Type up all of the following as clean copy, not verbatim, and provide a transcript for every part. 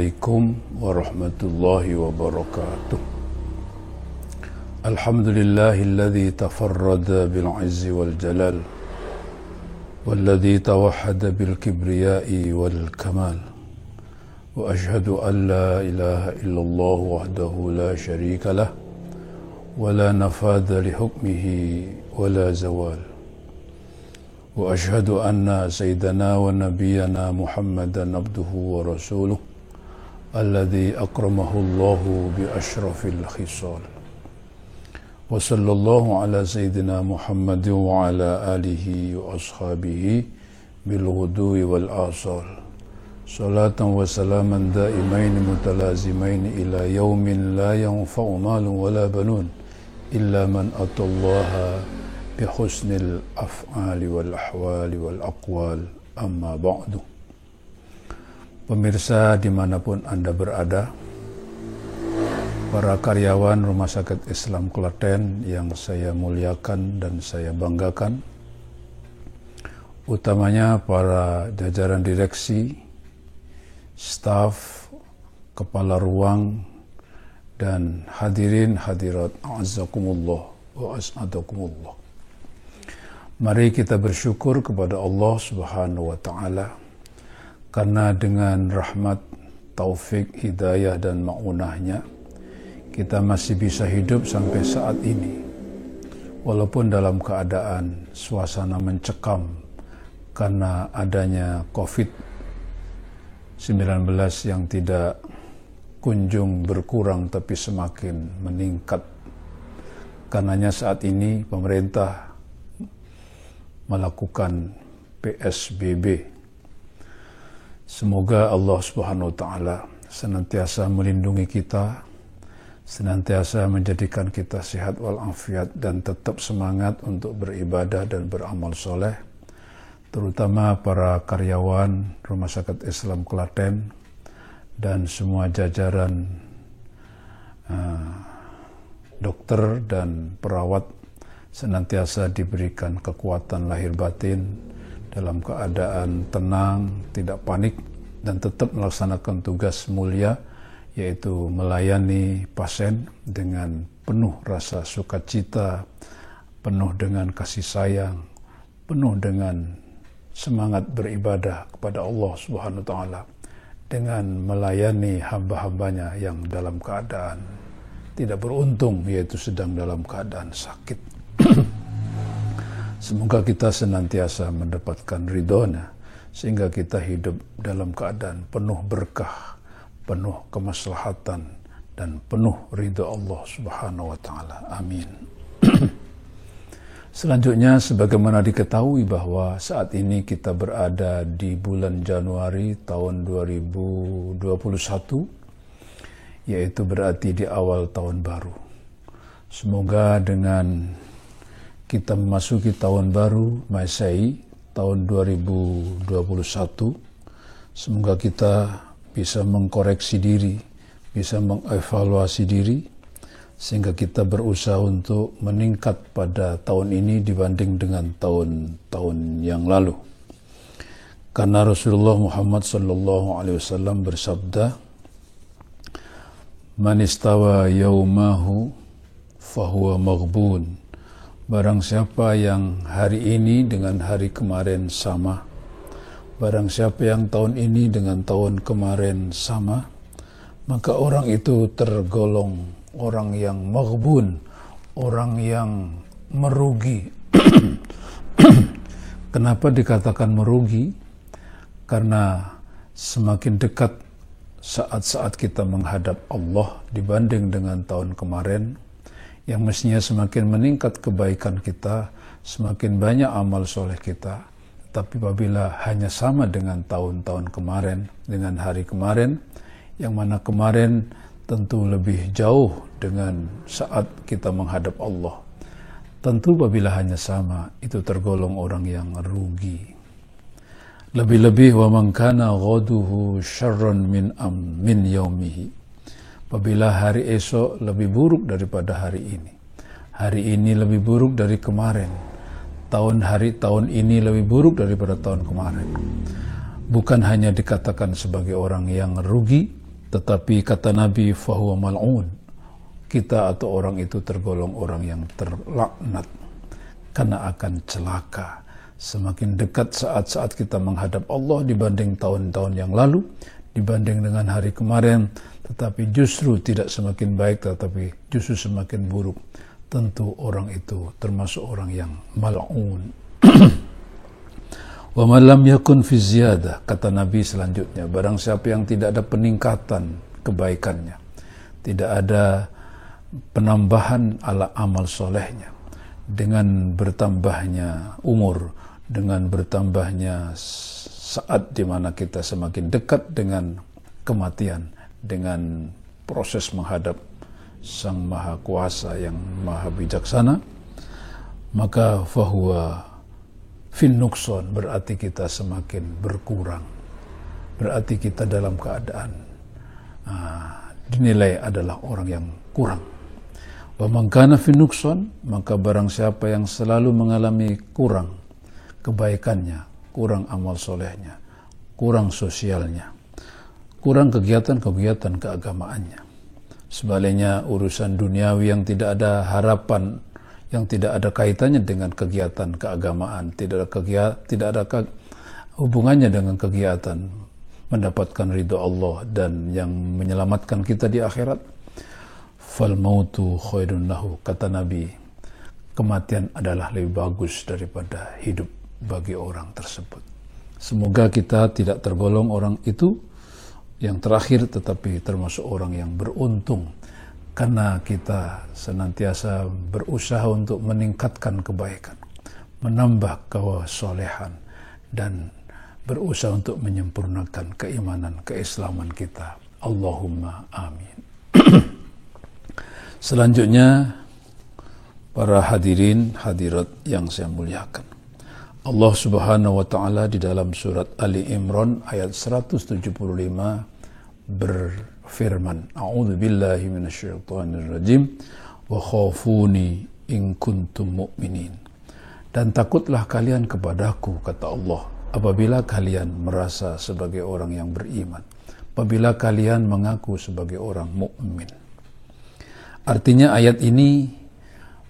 Assalamualaikum warahmatullahi wabarakatuh. Alhamdulillahilladzi tafarrada bil izzi wal jalal walladzi tawahhada bil kibriyai wal kamal. Wa ashhadu an la ilaha illallah wahdahu la syarika lah wa la nafadha li hukmihi wa la zawal. Wa ashhadu anna sayyidana wa nabiyyana Muhammadan abduhu wa rasuluh alladzi akramahu Allahu bi asyrafil khisal. Wa sallallahu ala sayyidina Muhammadin wa ala alihi wa ashabihi bil ghudwi wal asal. Salatan wa salaman daimain mutalazimain ila yaumin la yanfa'u malun wala banun illa man atallaha bihusnil af'ali wal ahwali wal aqwal, amma ba'du. Pemirsa dimanapun Anda berada, para karyawan Rumah Sakit Islam Klaten yang saya muliakan dan saya banggakan, utamanya para jajaran direksi, staf, kepala ruang, dan hadirin hadirat, a'azzakumullah wa as'adakumullah. Mari kita bersyukur kepada Allah Subhanahu wa Ta'ala karena dengan rahmat, taufik, hidayah dan ma'unahnya kita masih bisa hidup sampai saat ini, walaupun dalam keadaan suasana mencekam karena adanya COVID-19 yang tidak kunjung berkurang tapi semakin meningkat. Karenanya saat ini pemerintah melakukan PSBB. Semoga Allah Subhanahu wa Ta'ala senantiasa melindungi kita, senantiasa menjadikan kita sehat walafiat dan tetap semangat untuk beribadah dan beramal soleh, terutama para karyawan Rumah Sakit Islam Klaten dan semua jajaran dokter dan perawat senantiasa diberikan kekuatan lahir batin dalam keadaan tenang, tidak panik, dan tetap melaksanakan tugas mulia, yaitu melayani pasien dengan penuh rasa sukacita, penuh dengan kasih sayang, penuh dengan semangat beribadah kepada Allah Subhanahu wa Ta'ala, dengan melayani hamba-hambanya yang dalam keadaan tidak beruntung, yaitu sedang dalam keadaan sakit. Semoga kita senantiasa mendapatkan ridhonya sehingga kita hidup dalam keadaan penuh berkah, penuh kemaslahatan, dan penuh ridho Allah Subhanahu wa Ta'ala. Amin. Selanjutnya, sebagaimana diketahui bahwa saat ini kita berada di bulan Januari tahun 2021, yaitu berarti di awal tahun baru. Semoga dengan kita memasuki tahun baru Masehi tahun 2021, semoga kita bisa mengkoreksi diri, bisa mengevaluasi diri, sehingga kita berusaha untuk meningkat pada tahun ini dibanding dengan tahun-tahun yang lalu. Karena Rasulullah Muhammad SAW bersabda, "Man istawa yaumahu fahuwa maghbun." Barang siapa yang hari ini dengan hari kemarin sama, barang siapa yang tahun ini dengan tahun kemarin sama, maka orang itu tergolong orang yang maghbun, orang yang merugi. Kenapa dikatakan merugi? Karena semakin dekat saat-saat kita menghadap Allah dibanding dengan tahun kemarin, yang mestinya semakin meningkat kebaikan kita, semakin banyak amal soleh kita. Tapi apabila hanya sama dengan tahun-tahun kemarin, dengan hari kemarin, yang mana kemarin tentu lebih jauh dengan saat kita menghadap Allah. Tentu apabila hanya sama, itu tergolong orang yang rugi. Lebih-lebih wa man kana ghaduhu syarran min yaumihi. Apabila hari esok lebih buruk daripada hari ini lebih buruk dari kemarin, tahun ini lebih buruk daripada tahun kemarin. Bukan hanya dikatakan sebagai orang yang rugi, Tetapi kata Nabi, fahuwa mal'un, kita atau orang itu tergolong orang yang terlaknat karena akan celaka. Semakin dekat saat-saat kita menghadap Allah dibanding tahun-tahun yang lalu, dibanding dengan hari kemarin, tetapi justru tidak semakin baik, tetapi justru semakin buruk. Tentu orang itu termasuk orang yang mal'un. Wa man lam yakun fi ziyadah, kata Nabi selanjutnya, barang siapa yang tidak ada peningkatan kebaikannya, tidak ada penambahan ala amal solehnya, dengan bertambahnya umur, dengan bertambahnya saat di mana kita semakin dekat dengan kematian, dengan proses menghadap Sang Maha Kuasa yang Maha Bijaksana, maka fahuwa fin nukson, berarti kita semakin berkurang, berarti kita dalam keadaan dinilai adalah orang yang kurang. Wa man kana fin nukson, maka barang siapa yang selalu mengalami kurang kebaikannya, kurang amal solehnya, kurang sosialnya, kurang kegiatan-kegiatan keagamaannya, sebaliknya urusan duniawi yang tidak ada harapan, yang tidak ada kaitannya dengan kegiatan keagamaan, tidak ada hubungannya dengan kegiatan mendapatkan ridho Allah dan yang menyelamatkan kita di akhirat, fal mautu khairun lahu, kata Nabi, kematian adalah lebih bagus daripada hidup bagi orang tersebut. Semoga kita tidak tergolong orang itu yang terakhir, tetapi termasuk orang yang beruntung, karena kita senantiasa berusaha untuk meningkatkan kebaikan, menambah kesolehan, dan berusaha untuk menyempurnakan keimanan, keislaman kita. Allahumma amin. Selanjutnya, para hadirin hadirat yang saya muliakan, Allah Subhanahu wa Ta'ala di dalam surat Ali Imran ayat 175 berfirman, A'udzu billahi minasyaitonir rajim, wa khafuni in kuntum mu'minin. Dan takutlah kalian kepadaku, kata Allah, apabila kalian merasa sebagai orang yang beriman, apabila kalian mengaku sebagai orang mukmin. Artinya ayat ini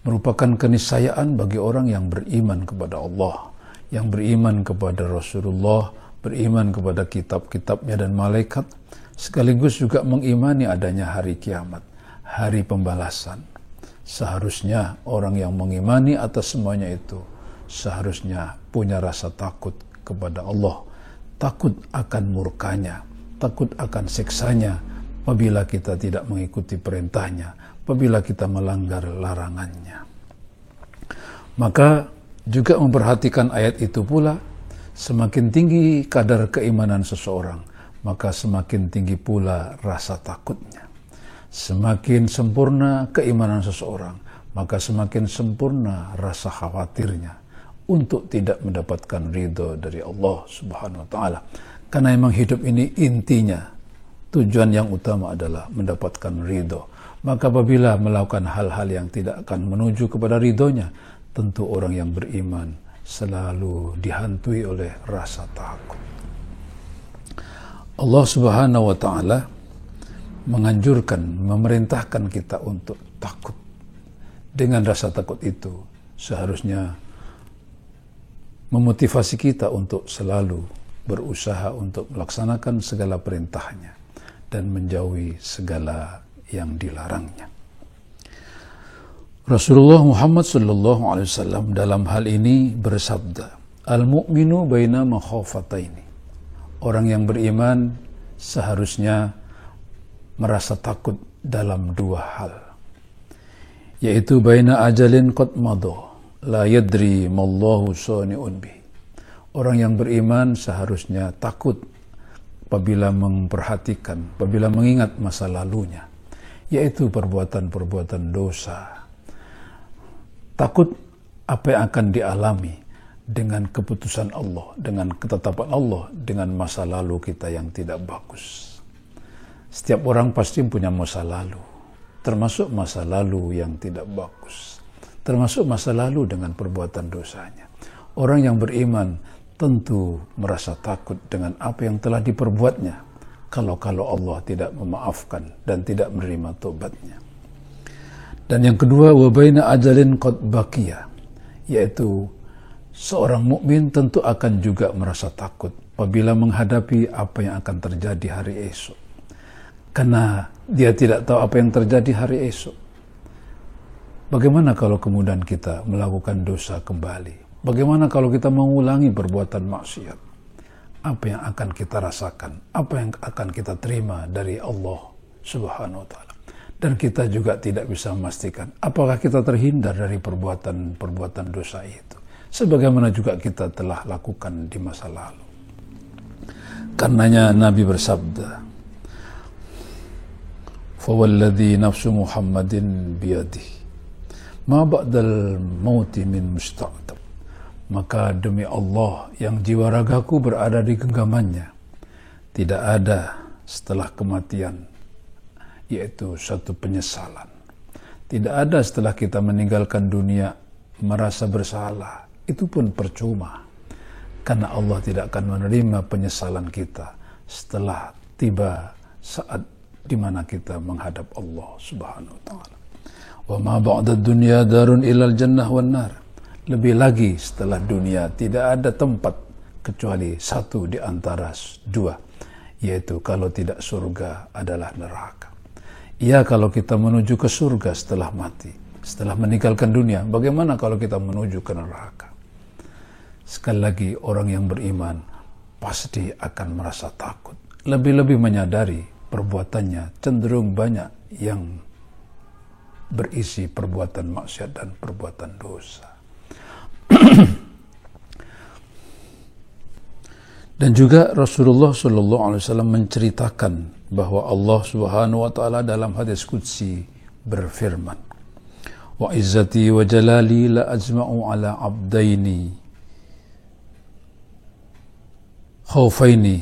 merupakan keniscayaan bagi orang yang beriman kepada Allah, yang beriman kepada Rasulullah, beriman kepada kitab-kitabnya dan malaikat, sekaligus juga mengimani adanya hari kiamat, hari pembalasan. Seharusnya orang yang mengimani atas semuanya itu seharusnya punya rasa takut kepada Allah, takut akan murkanya, takut akan siksanya apabila kita tidak mengikuti perintahnya, apabila kita melanggar larangannya. Maka juga memperhatikan ayat itu pula, semakin tinggi kadar keimanan seseorang, maka semakin tinggi pula rasa takutnya. Semakin sempurna keimanan seseorang, maka semakin sempurna rasa khawatirnya untuk tidak mendapatkan ridho dari Allah Subhanahu wa Ta'ala. Karena memang hidup ini intinya, tujuan yang utama adalah mendapatkan ridho. Maka apabila melakukan hal-hal yang tidak akan menuju kepada ridhonya, tentu orang yang beriman selalu dihantui oleh rasa takut. Allah Subhanahu wa Ta'ala menganjurkan, memerintahkan kita untuk takut. Dengan rasa takut itu seharusnya memotivasi kita untuk selalu berusaha untuk melaksanakan segala perintahnya dan menjauhi segala yang dilarangnya. Rasulullah Muhammad SAW dalam hal ini bersabda, Al-mu'minu baina makhafataini. Orang yang beriman seharusnya merasa takut dalam dua hal, yaitu baina ajalin qad madha la yadri mallahu sani'un bih. Orang yang beriman seharusnya takut apabila memperhatikan, apabila mengingat masa lalunya, yaitu perbuatan-perbuatan dosa. Takut apa yang akan dialami dengan keputusan Allah, dengan ketetapan Allah, dengan masa lalu kita yang tidak bagus. Setiap orang pasti punya masa lalu, termasuk masa lalu yang tidak bagus, termasuk masa lalu dengan perbuatan dosanya. Orang yang beriman tentu merasa takut dengan apa yang telah diperbuatnya, kalau Allah tidak memaafkan dan tidak menerima tobatnya. Dan yang kedua, wa baina ajalin qad baqiya, yaitu seorang mukmin tentu akan juga merasa takut apabila menghadapi apa yang akan terjadi hari esok. Karena dia tidak tahu apa yang terjadi hari esok. Bagaimana kalau kemudian kita melakukan dosa kembali? Bagaimana kalau kita mengulangi perbuatan maksiat? Apa yang akan kita rasakan? Apa yang akan kita terima dari Allah Subhanahu wa Ta'ala? Dan kita juga tidak bisa memastikan apakah kita terhindar dari perbuatan dosa itu, sebagaimana juga kita telah lakukan di masa lalu. Karenanya Nabi bersabda, "Fawalladhi nafsu Muhammadin biyadihi, ma ba'dal mauti min musta'tab." Maka demi Allah yang jiwa ragaku berada di genggamannya, tidak ada setelah kematian yaitu satu penyesalan. Tidak ada setelah kita meninggalkan dunia merasa bersalah, itu pun percuma. Karena Allah tidak akan menerima penyesalan kita setelah tiba saat di mana kita menghadap Allah Subhanahu wa Ta'ala. Wa ma ba'da dunya darun ilal jannah wan nar. Lebih lagi setelah dunia tidak ada tempat kecuali satu di antara dua, yaitu kalau tidak surga adalah neraka. Ya, kalau kita menuju ke surga setelah mati, setelah meninggalkan dunia, bagaimana kalau kita menuju ke neraka? Sekali lagi, orang yang beriman pasti akan merasa takut. Lebih-lebih menyadari perbuatannya cenderung banyak yang berisi perbuatan maksiat dan perbuatan dosa. Dan juga Rasulullah SAW menceritakan bahwa Allah Subhanahu wa Ta'ala dalam hadis qudsi berfirman, "Wa izzati wa jalali la ajma'u ala abdaini khawfaini."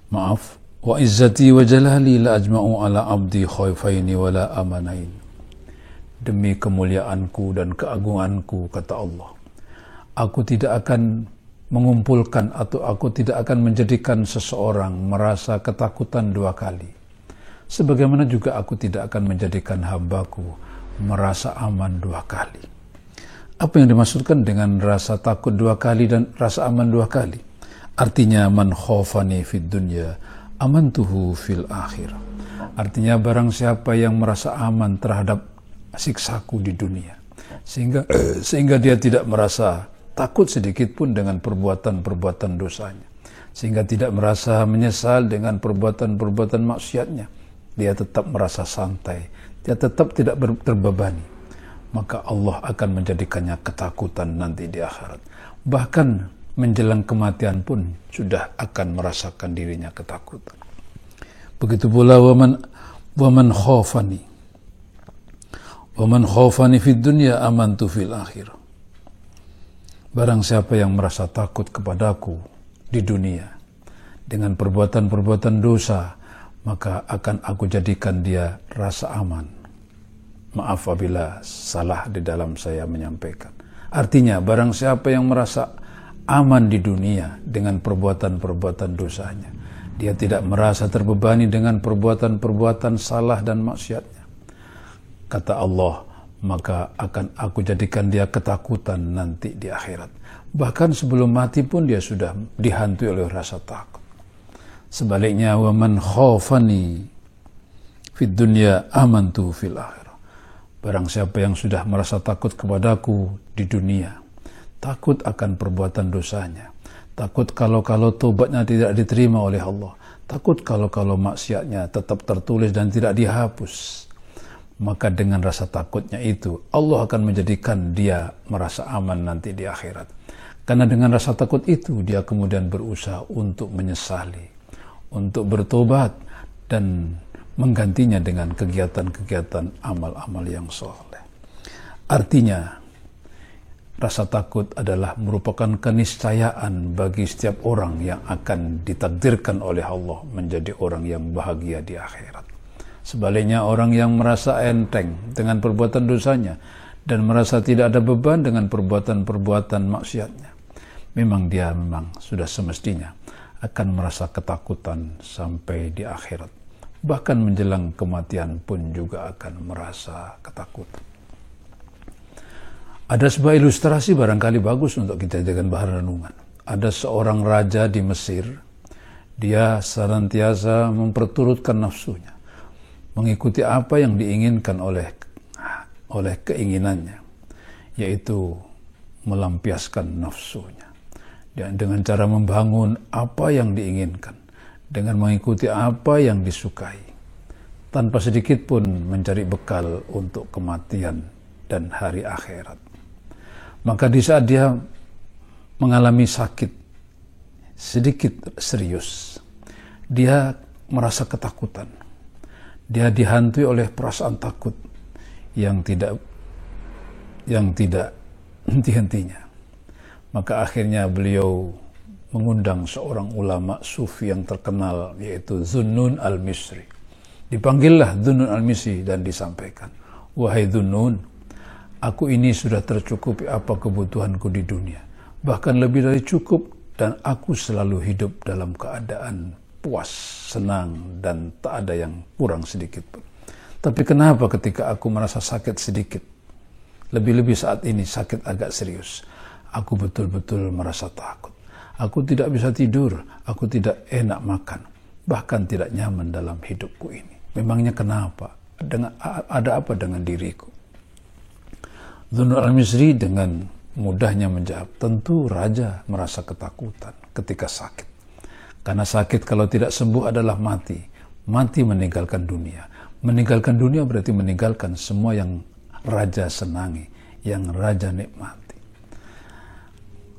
Maaf, "Wa izzati wa jalali la ajma'u ala abdi khawfaini wa la amanain." Demi kemuliaanku dan keagunganku, kata Allah, aku tidak akan mengumpulkan atau aku tidak akan menjadikan seseorang merasa ketakutan dua kali. Sebagaimana juga aku tidak akan menjadikan hambaku merasa aman dua kali. Apa yang dimaksudkan dengan rasa takut dua kali dan rasa aman dua kali? Artinya, man khofani fid dunya amantuhu fil akhirah. Artinya, barang siapa yang merasa aman terhadap siksaku di dunia, sehingga dia tidak merasa takut sedikit pun dengan perbuatan-perbuatan dosanya, sehingga tidak merasa menyesal dengan perbuatan-perbuatan maksiatnya, dia tetap merasa santai, dia tetap tidak terbebani, maka Allah akan menjadikannya ketakutan nanti di akhirat. Bahkan menjelang kematian pun sudah akan merasakan dirinya ketakutan. Begitu pula waman khawfani fid dunya amantu fil akhirah. Barang siapa yang merasa takut kepadaku di dunia dengan perbuatan-perbuatan dosa, maka akan aku jadikan dia rasa aman. Maaf apabila salah di dalam saya menyampaikan. Artinya, barang siapa yang merasa aman di dunia dengan perbuatan-perbuatan dosanya, dia tidak merasa terbebani dengan perbuatan-perbuatan salah dan maksiatnya, kata Allah, maka akan aku jadikan dia ketakutan nanti di akhirat. Bahkan sebelum mati pun dia sudah dihantui oleh rasa takut. Sebaliknya, wa man khafani fid dunya amantu fil akhirah. Barang siapa yang sudah merasa takut kepadaku di dunia, takut akan perbuatan dosanya, takut kalau tobatnya tidak diterima oleh Allah, takut kalau maksiatnya tetap tertulis dan tidak dihapus, maka dengan rasa takutnya itu Allah akan menjadikan dia merasa aman nanti di akhirat. Karena dengan rasa takut itu dia kemudian berusaha untuk menyesali, untuk bertobat dan menggantinya dengan kegiatan-kegiatan amal-amal yang soleh. Artinya, rasa takut adalah merupakan keniscayaan bagi setiap orang yang akan ditakdirkan oleh Allah menjadi orang yang bahagia di akhirat. Sebaliknya, orang yang merasa enteng dengan perbuatan dosanya dan merasa tidak ada beban dengan perbuatan-perbuatan maksiatnya, memang sudah semestinya akan merasa ketakutan sampai di akhirat. Bahkan menjelang kematian pun juga akan merasa ketakutan. Ada sebuah ilustrasi barangkali bagus untuk kita jadikan bahan renungan. Ada seorang raja di Mesir, dia senantiasa memperturutkan nafsunya, mengikuti apa yang diinginkan oleh keinginannya, yaitu melampiaskan nafsunya. Dan dengan cara membangun apa yang diinginkan, dengan mengikuti apa yang disukai, tanpa sedikit pun mencari bekal untuk kematian dan hari akhirat. Maka di saat dia mengalami sakit sedikit serius, dia merasa ketakutan. Dia dihantui oleh perasaan takut yang tidak henti-hentinya. Maka akhirnya beliau mengundang seorang ulama sufi yang terkenal, yaitu Dhunnun al-Misri. Dipanggillah Dhunnun al-Misri dan disampaikan, "Wahai Dhunnun, aku ini sudah tercukupi apa kebutuhanku di dunia. Bahkan lebih dari cukup, dan aku selalu hidup dalam keadaan puas, senang, dan tak ada yang kurang sedikit pun. Tapi kenapa ketika aku merasa sakit sedikit, lebih-lebih saat ini sakit agak serius, aku betul-betul merasa takut. Aku tidak bisa tidur, aku tidak enak makan, bahkan tidak nyaman dalam hidupku ini. Memangnya kenapa? Ada apa dengan diriku?" Dhunnun al-Misri dengan mudahnya menjawab, tentu raja merasa ketakutan ketika sakit. Karena sakit kalau tidak sembuh adalah mati. Mati meninggalkan dunia. Meninggalkan dunia berarti meninggalkan semua yang raja senangi, yang raja nikmati.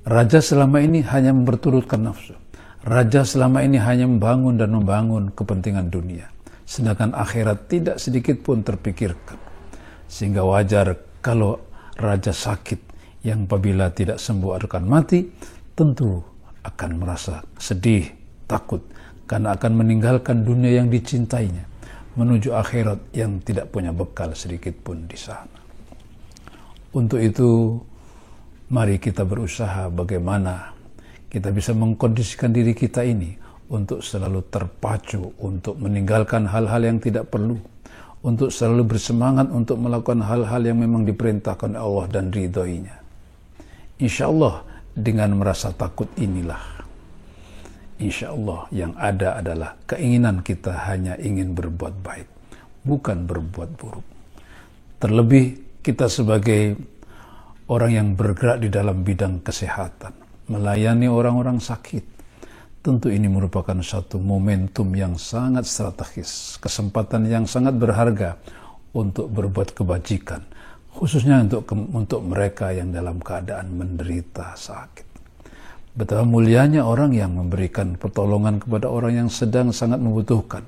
Raja selama ini hanya memperturutkan nafsu. Raja selama ini hanya membangun kepentingan dunia. Sedangkan akhirat tidak sedikit pun terpikirkan. Sehingga wajar kalau raja sakit yang apabila tidak sembuh akan mati, tentu akan merasa sedih, takut, karena akan meninggalkan dunia yang dicintainya, menuju akhirat yang tidak punya bekal sedikit pun di sana. Untuk itu, mari kita berusaha bagaimana kita bisa mengkondisikan diri kita ini untuk selalu terpacu, untuk meninggalkan hal-hal yang tidak perlu, untuk selalu bersemangat untuk melakukan hal-hal yang memang diperintahkan Allah dan ridhoinya. Insya Allah dengan merasa takut inilah, insya Allah yang ada adalah keinginan kita hanya ingin berbuat baik, bukan berbuat buruk. Terlebih kita sebagai orang yang bergerak di dalam bidang kesehatan, melayani orang-orang sakit, tentu ini merupakan satu momentum yang sangat strategis, kesempatan yang sangat berharga untuk berbuat kebajikan, khususnya untuk mereka yang dalam keadaan menderita sakit. Betapa mulianya orang yang memberikan pertolongan kepada orang yang sedang sangat membutuhkan,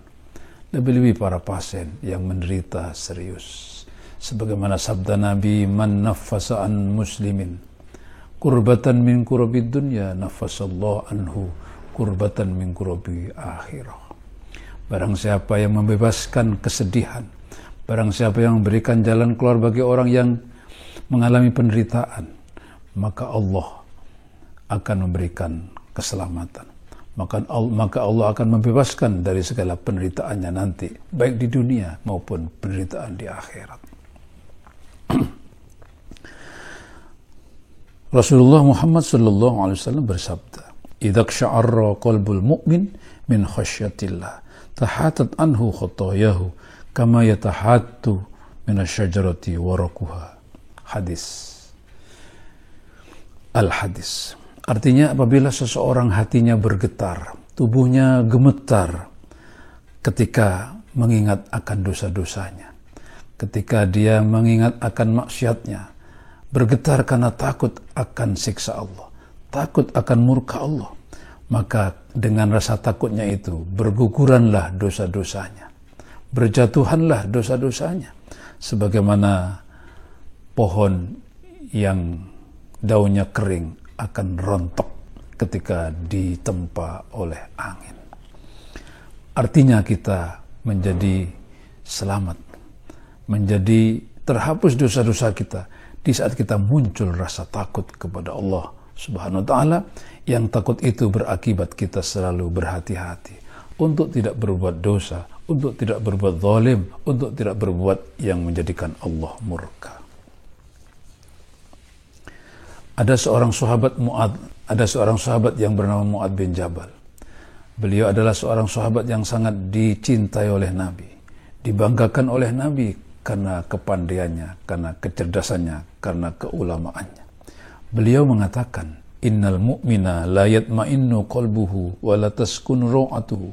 lebih-lebih para pasien yang menderita serius. Sebagaimana sabda Nabi, "Man naffasa an muslimin kurbatan min kurabid dunya, naffasallahu anhu kurbatan min kurabi akhirah." Barang siapa yang membebaskan kesedihan, barang siapa yang memberikan jalan keluar bagi orang yang mengalami penderitaan, maka Allah akan memberikan keselamatan. Maka Allah akan membebaskan dari segala penderitaannya nanti, baik di dunia maupun penderitaan di akhirat. Rasulullah Muhammad SAW bersabda, "Idza sya'arra qalbul mu'min min khasyatillah, tahatat anhu khotoyahu, kama yatahattu minasyajarati warakuha." Al-hadis. Artinya apabila seseorang hatinya bergetar, tubuhnya gemetar ketika mengingat akan dosa-dosanya, ketika dia mengingat akan maksiatnya, bergetar karena takut akan siksa Allah, takut akan murka Allah, maka dengan rasa takutnya itu berguguranlah dosa-dosanya, berjatuhanlah dosa-dosanya, sebagaimana pohon yang daunnya kering akan rontok ketika ditempa oleh angin. Artinya kita menjadi selamat, menjadi terhapus dosa-dosa kita di saat kita muncul rasa takut kepada Allah Subhanahu wa ta'ala. Yang takut itu berakibat kita selalu berhati-hati untuk tidak berbuat dosa, untuk tidak berbuat zalim, untuk tidak berbuat yang menjadikan Allah murka. Ada seorang sahabat yang bernama Mu'adz bin Jabal. Beliau adalah seorang sahabat yang sangat dicintai oleh Nabi, dibanggakan oleh Nabi karena kepandaiannya, karena kecerdasannya, karena keulamaannya. Beliau mengatakan, innal mu'mina la yatma'innu qalbuhu wa la taskunu ru'atuhu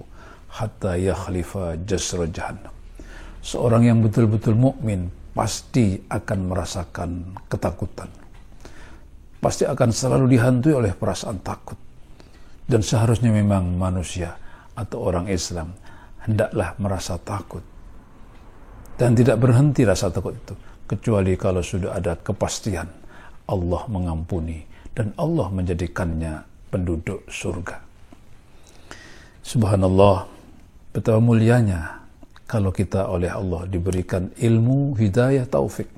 hatta yakhlifa jasra jahannam. Seorang yang betul-betul mukmin pasti akan merasakan ketakutan. Pasti akan selalu dihantui oleh perasaan takut. Dan seharusnya memang manusia atau orang Islam hendaklah merasa takut. Dan tidak berhenti rasa takut itu, kecuali kalau sudah ada kepastian Allah mengampuni dan Allah menjadikannya penduduk surga. Subhanallah, betapa mulianya kalau kita oleh Allah diberikan ilmu, hidayah, taufik,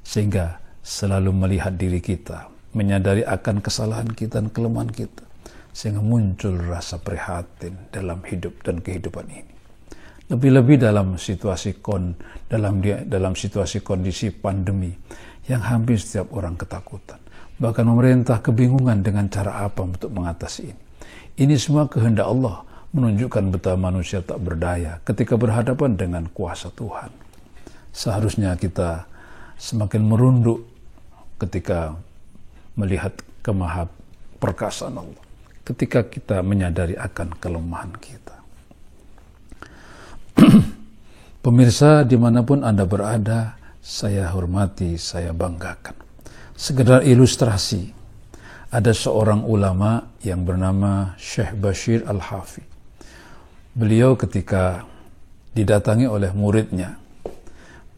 sehingga selalu melihat diri kita, menyadari akan kesalahan kita dan kelemahan kita, sehingga muncul rasa prihatin dalam hidup dan kehidupan ini. Lebih-lebih dalam situasi kondisi pandemi yang hampir setiap orang ketakutan. Bahkan pemerintah kebingungan dengan cara apa untuk mengatasi ini. Ini semua kehendak Allah, menunjukkan betapa manusia tak berdaya ketika berhadapan dengan kuasa Tuhan. Seharusnya kita semakin merunduk ketika melihat kemahaperkasaan Allah, ketika kita menyadari akan kelemahan kita. Pemirsa, dimanapun Anda berada, saya hormati, saya banggakan. Sekedar ilustrasi, ada seorang ulama yang bernama Syekh Bashir Al-Hafi. Beliau ketika didatangi oleh muridnya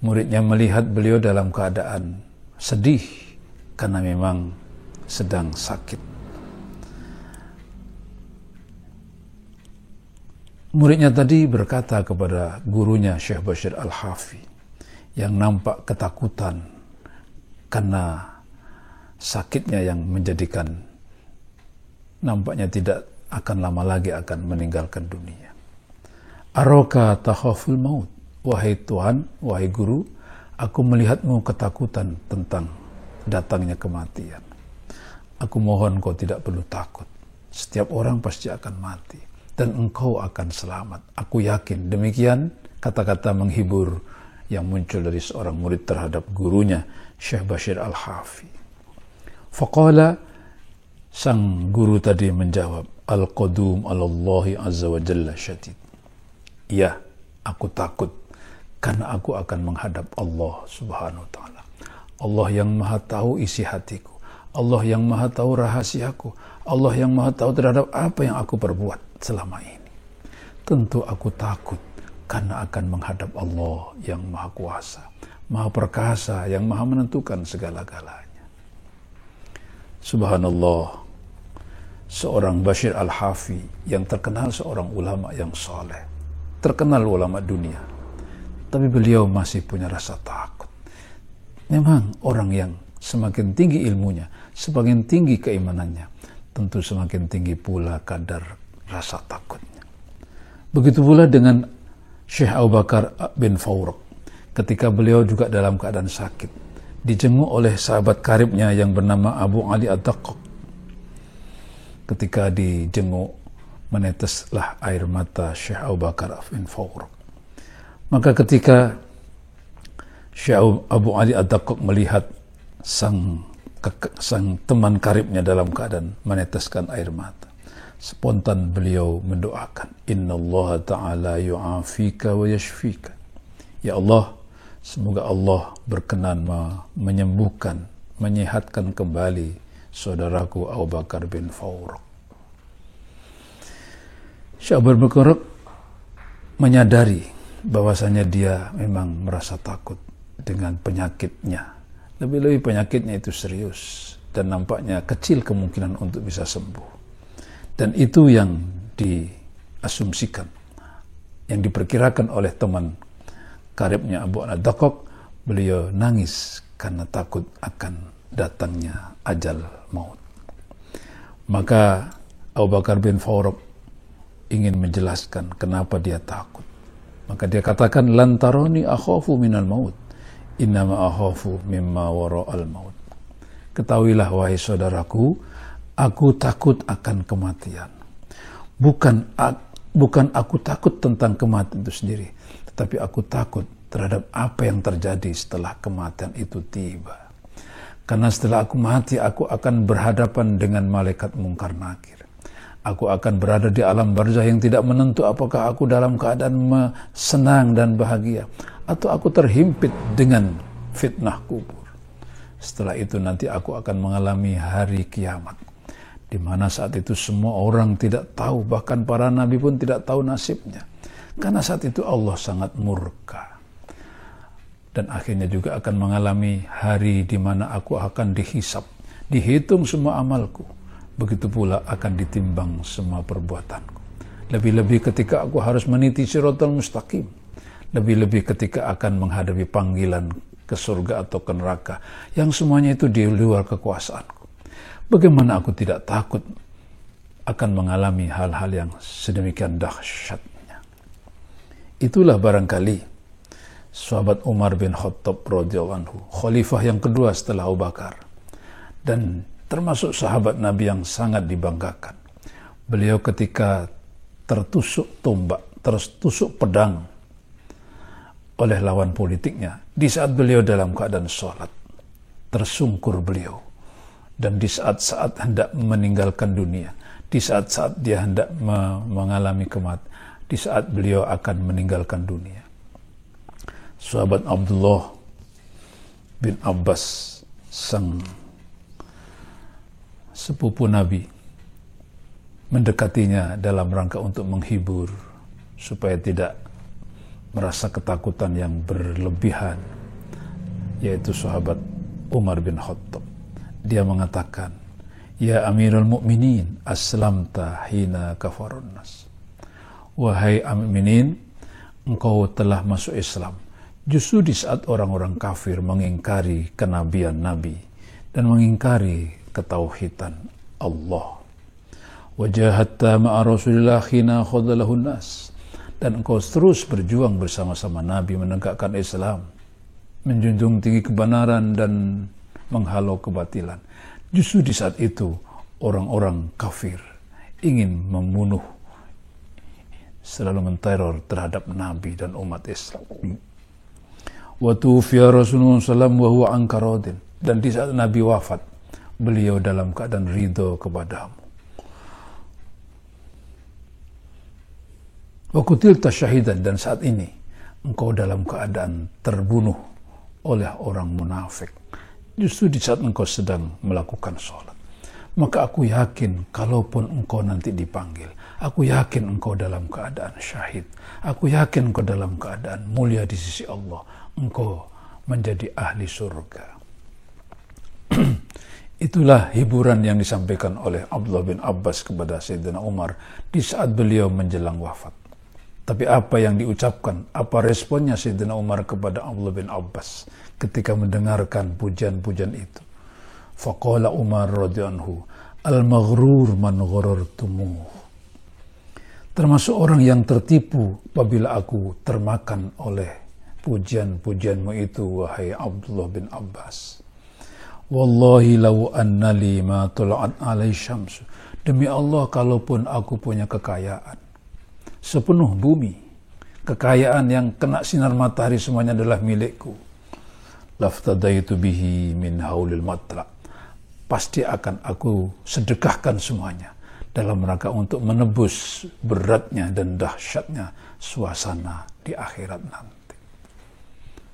melihat beliau dalam keadaan sedih karena memang sedang sakit. Muridnya tadi berkata kepada gurunya Syekh Bashir Al-Hafi yang nampak ketakutan karena sakitnya yang menjadikan nampaknya tidak akan lama lagi akan meninggalkan dunia. Araka takhaful maut, wahai Tuhan, wahai guru, aku melihatmu ketakutan tentang datangnya kematian. Aku mohon kau tidak perlu takut. Setiap orang pasti akan mati dan engkau akan selamat. Aku yakin. Demikian kata-kata menghibur yang muncul dari seorang murid terhadap gurunya Syekh Bashir Al-Hafi. Faqala, sang guru tadi menjawab, Al-qadum alallahi azza wa jalla syadid. Ya, aku takut karena aku akan menghadap Allah subhanahu wa ta'ala. Allah yang maha tahu isi hatiku. Allah yang maha tahu rahasiaku. Allah yang maha tahu terhadap apa yang aku perbuat selama ini. Tentu aku takut karena akan menghadap Allah yang maha kuasa, maha perkasa, yang maha menentukan segala-galanya. Subhanallah, seorang Bashir Al-Hafi yang terkenal seorang ulama yang soleh, terkenal ulama dunia, tapi beliau masih punya rasa takut. Memang orang yang semakin tinggi ilmunya, semakin tinggi keimanannya, tentu semakin tinggi pula kadar rasa takutnya. Begitu pula dengan Syekh Abu Bakar bin Fawraq, ketika beliau juga dalam keadaan sakit, dijenguk oleh sahabat karibnya yang bernama Abu Ali Ad-Daqqaq. Ketika dijenguk, meneteslah air mata Syekh Abu Bakar bin Fawraq. Maka ketika Syekh Abu Ali Ad-Daqqaq melihat sang teman karibnya dalam keadaan meneteskan air mata, spontan beliau mendoakan, Innallaha ta'ala yu'afika wa yashfika. Ya Allah, semoga Allah berkenan menyembuhkan, menyehatkan kembali saudaraku Abu Bakar bin Fawraq. Syekh Abu Bakar menyadari bahwasanya dia memang merasa takut dengan penyakitnya. Lebih-lebih penyakitnya itu serius dan nampaknya kecil kemungkinan untuk bisa sembuh. Dan itu yang diasumsikan, yang diperkirakan oleh teman karibnya Abu Ad-Daqqaq. Beliau nangis karena takut akan datangnya ajal maut. Maka Abu Bakar bin Fawrab ingin menjelaskan kenapa dia takut. Maka dia katakan, lantaroni akhafu minal maut, innama akhafu mimma wara'al maut. Ketahuilah wahai saudaraku, aku takut akan kematian. Bukan aku takut tentang kematian itu sendiri, tetapi aku takut terhadap apa yang terjadi setelah kematian itu tiba. Karena setelah aku mati, aku akan berhadapan dengan malaikat mungkar nakir. Aku akan berada di alam barzah yang tidak menentu apakah aku dalam keadaan senang dan bahagia, atau aku terhimpit dengan fitnah kubur. Setelah itu nanti aku akan mengalami hari kiamat, di mana saat itu semua orang tidak tahu, bahkan para nabi pun tidak tahu nasibnya. Karena saat itu Allah sangat murka. Dan akhirnya juga akan mengalami hari di mana aku akan dihisab, dihitung semua amalku. Begitu pula akan ditimbang semua perbuatanku. Lebih-lebih ketika aku harus meniti siratal mustaqim. Lebih-lebih ketika akan menghadapi panggilan ke surga atau ke neraka, yang semuanya itu di luar kekuasaanku. Bagaimana aku tidak takut akan mengalami hal-hal yang sedemikian dahsyatnya. Itulah barangkali sahabat Umar bin Khattab radhiyallahu anhu, khalifah yang kedua setelah Abu Bakar, dan termasuk sahabat Nabi yang sangat dibanggakan. Beliau ketika tertusuk tombak, tertusuk pedang oleh lawan politiknya, di saat beliau dalam keadaan sholat, tersungkur beliau. Dan di saat-saat hendak meninggalkan dunia, di saat-saat dia hendak mengalami kematian, di saat beliau akan meninggalkan dunia, sahabat Abdullah bin Abbas, sang sepupu Nabi, mendekatinya dalam rangka untuk menghibur supaya tidak merasa ketakutan yang berlebihan, yaitu sahabat Umar bin Khattab. Dia mengatakan, ya Amirul Mukminin, aslamta hina kafarun nas. Wahai Amirul Mukminin, engkau telah masuk Islam justru di saat orang-orang kafir mengingkari kenabian Nabi dan mengingkari ketauhidan Allah. Wajahatta ma'a Rasulillah khina khadalahun nas. Dan engkau terus berjuang bersama-sama Nabi menegakkan Islam, menjunjung tinggi kebenaran dan menghalau kebatilan. Justru di saat itu orang-orang kafir ingin membunuh, selalu menteror terhadap Nabi dan umat Islam. Wa tufiya Rasulullah SAW wa huwa anka radin. Dan di saat Nabi wafat, beliau dalam keadaan ridho kepadamu. Wa qutilta syahidan, dan saat ini engkau dalam keadaan terbunuh oleh orang munafik. Justru di saat engkau sedang melakukan sholat. Maka aku yakin kalaupun engkau nanti dipanggil, aku yakin engkau dalam keadaan syahid. Aku yakin engkau dalam keadaan mulia di sisi Allah. Engkau menjadi ahli surga. Itulah hiburan yang disampaikan oleh Abdullah bin Abbas kepada Sayyidina Umar di saat beliau menjelang wafat. Tapi apa yang diucapkan, apa responnya Sayyidina Umar kepada Abdullah bin Abbas ketika mendengarkan pujian-pujian itu? Faqala Umar radhiyallahu anhu, al-maghrur man gharartumuh. Termasuk orang yang tertipu apabila aku termakan oleh pujian-pujianmu itu, wahai Abdullah bin Abbas. Wallahi law anna li ma tul'at alai syamsu. Demi Allah, kalaupun aku punya kekayaan sepenuh bumi, kekayaan yang kena sinar matahari semuanya adalah milikku, laftadaitu bihi min haulil matla. Pasti akan aku sedekahkan semuanya dalam rangka untuk menebus beratnya dan dahsyatnya suasana di akhirat nanti.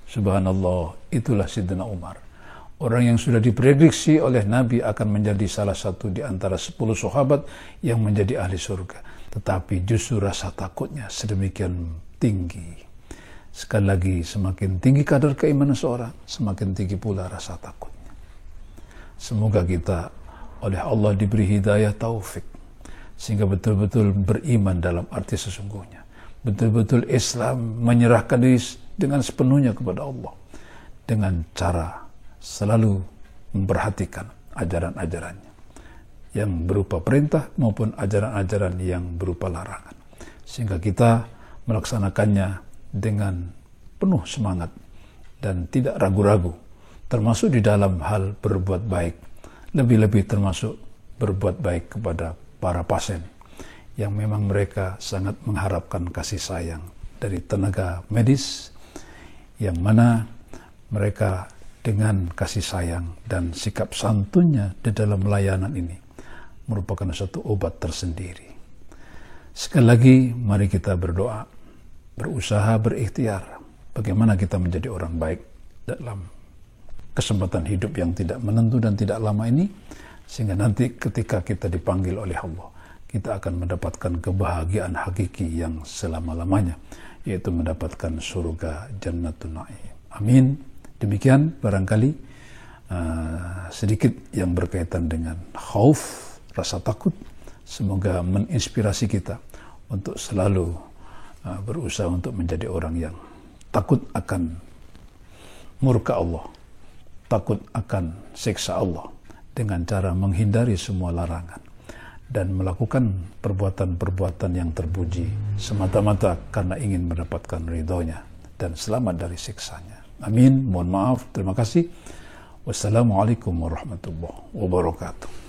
Subhanallah, itulah Sayyidina Umar. Orang yang sudah diprediksi oleh Nabi akan menjadi salah satu di antara 10 sahabat yang menjadi ahli surga. Tetapi justru rasa takutnya sedemikian tinggi. Sekali lagi, semakin tinggi kadar keimanan seorang, semakin tinggi pula rasa takutnya. Semoga kita oleh Allah diberi hidayah taufik, sehingga betul-betul beriman dalam arti sesungguhnya. Betul-betul Islam menyerahkan diri dengan sepenuhnya kepada Allah, dengan cara selalu memperhatikan ajaran-ajarannya. yang berupa perintah maupun ajaran-ajaran yang berupa larangan. Sehingga kita melaksanakannya dengan penuh semangat dan tidak ragu-ragu, termasuk di dalam hal berbuat baik, lebih-lebih termasuk berbuat baik kepada para pasien yang memang mereka sangat mengharapkan kasih sayang dari tenaga medis, yang mana mereka dengan kasih sayang dan sikap santunnya di dalam layanan ini merupakan suatu obat tersendiri. Sekali lagi, mari kita berdoa, berusaha, berikhtiar bagaimana kita menjadi orang baik dalam kesempatan hidup yang tidak menentu dan tidak lama ini, sehingga nanti ketika kita dipanggil oleh Allah, kita akan mendapatkan kebahagiaan hakiki yang selama-lamanya, yaitu mendapatkan surga Jannatun Na'im. Amin. Demikian barangkali sedikit yang berkaitan dengan khauf, rasa takut. Semoga menginspirasi kita untuk selalu berusaha untuk menjadi orang yang takut akan murka Allah, takut akan siksa Allah, dengan cara menghindari semua larangan dan melakukan perbuatan-perbuatan yang terpuji semata-mata karena ingin mendapatkan ridhonya dan selamat dari siksanya. Amin. Mohon maaf. Terima kasih. Wassalamualaikum warahmatullahi wabarakatuh.